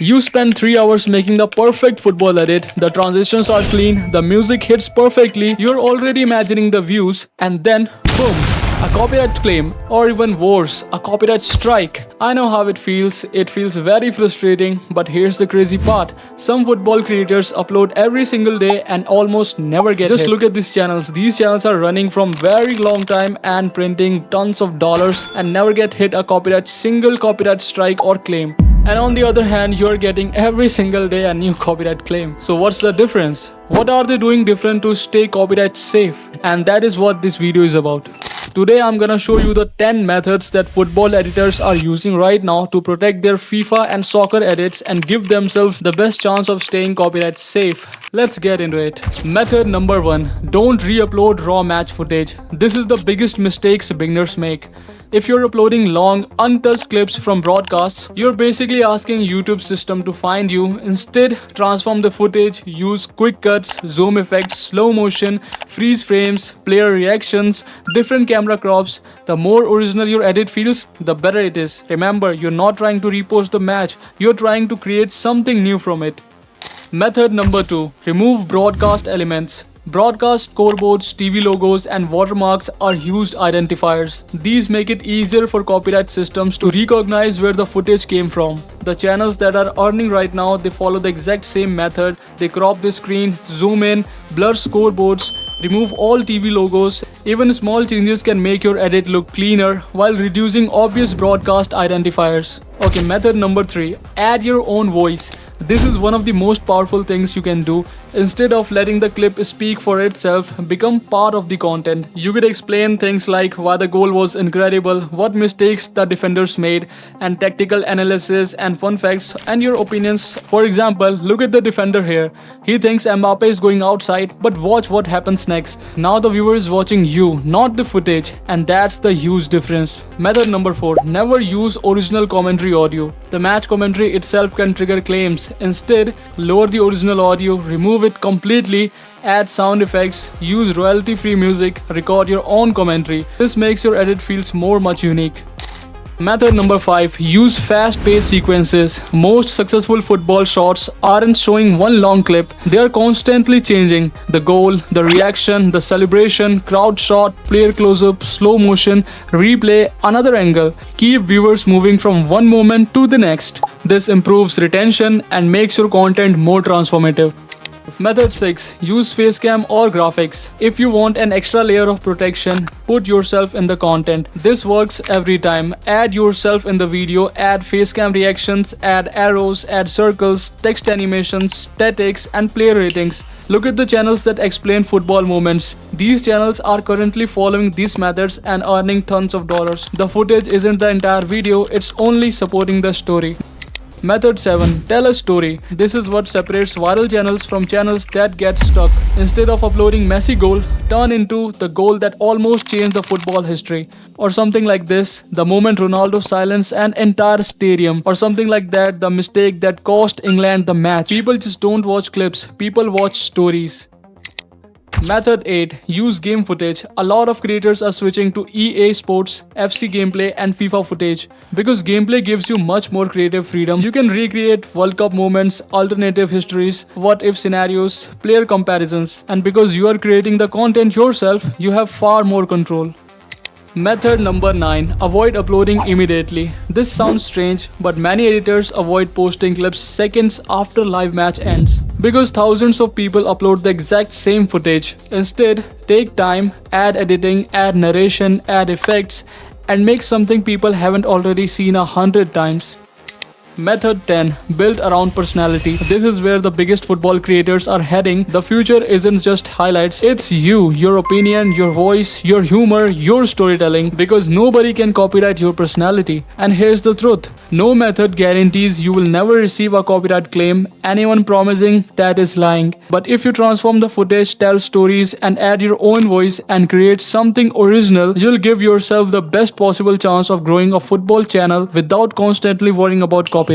You spend 3 hours making the perfect football edit, the transitions are clean, the music hits perfectly, you're already imagining the views, and then boom! A copyright claim, or even worse, a copyright strike. I know how it feels very frustrating, but here's the crazy part. Some football creators upload every single day and almost never get Just hit. Look at these channels are running from very long time and printing tons of dollars and never get hit a single copyright strike or claim. And on the other hand, you're getting every single day a new copyright claim. So what's the difference? What are they doing different to stay copyright safe? And that is what this video is about. Today I'm gonna show you the 10 methods that football editors are using right now to protect their FIFA and soccer edits and give themselves the best chance of staying copyright safe. Let's get into it. Method number 1. Don't re-upload raw match footage. This is the biggest mistakes beginners make. If you're uploading long, untouched clips from broadcasts, you're basically asking YouTube system to find you. Instead, transform the footage, use quick cuts, zoom effects, slow motion, freeze frames, player reactions, different camera crops. The more original your edit feels, the better it is. Remember, you're not trying to repost the match, you're trying to create something new from it. Method number 2. Remove broadcast elements. Broadcast scoreboards, TV logos, and watermarks are used identifiers. These make it easier for copyright systems to recognize where the footage came from. The channels that are earning right now, they follow the exact same method. They crop the screen, zoom in, blur scoreboards, remove all TV logos. Even small changes can make your edit look cleaner while reducing obvious broadcast identifiers. Okay, method number 3. Add your own voice. This is one of the most powerful things you can do. Instead of letting the clip speak for itself, become part of the content. You could explain things like why the goal was incredible, what mistakes the defenders made, and tactical analysis and fun facts and your opinions. For example, look at the defender here. He thinks Mbappe is going outside, but watch what happens next. Now the viewer is watching you, not the footage, and that's the huge difference. Method number 4. Never use original commentary audio. The match commentary itself can trigger claims. Instead, lower the original audio, remove it completely, add sound effects, use royalty-free music, record your own commentary. This makes your edit feels much unique. Method number 5. Use fast-paced sequences. Most successful football shots aren't showing one long clip. They are constantly changing. The goal, the reaction, the celebration, crowd shot, player close-up, slow motion, replay, another angle. Keep viewers moving from one moment to the next. This improves retention and makes your content more transformative. Method 6. Use facecam or graphics. If you want an extra layer of protection, put yourself in the content. This works every time. Add yourself in the video, add facecam reactions, add arrows, add circles, text animations, statics, and player ratings. Look at the channels that explain football moments. These channels are currently following these methods and earning tons of dollars. The footage isn't the entire video, it's only supporting the story. Method 7. Tell a story. This is what separates viral channels from channels that get stuck. Instead of uploading messy goal, turn into the goal that almost changed the football history. Or something like this, the moment Ronaldo silenced an entire stadium. Or something like that, the mistake that cost England the match. People just don't watch clips, people watch stories. Method 8. Use game footage. A lot of creators are switching to EA Sports, FC gameplay and FIFA footage. Because gameplay gives you much more creative freedom. You can recreate World Cup moments, alternative histories, what if scenarios, player comparisons. And because you are creating the content yourself, you have far more control. Method number 9. Avoid uploading immediately. This sounds strange, but many editors avoid posting clips seconds after live match ends. Because thousands of people upload the exact same footage. Instead, take time, add editing, add narration, add effects, and make something people haven't already seen 100 times. Method 10. Build around personality. This is where the biggest football creators are heading. The future isn't just highlights, it's you, your opinion, your voice, your humor, your storytelling, because nobody can copyright your personality. And here's the truth. No method guarantees you will never receive a copyright claim. Anyone promising that is lying. But if you transform the footage, tell stories, and add your own voice and create something original, you'll give yourself the best possible chance of growing a football channel without constantly worrying about copyright.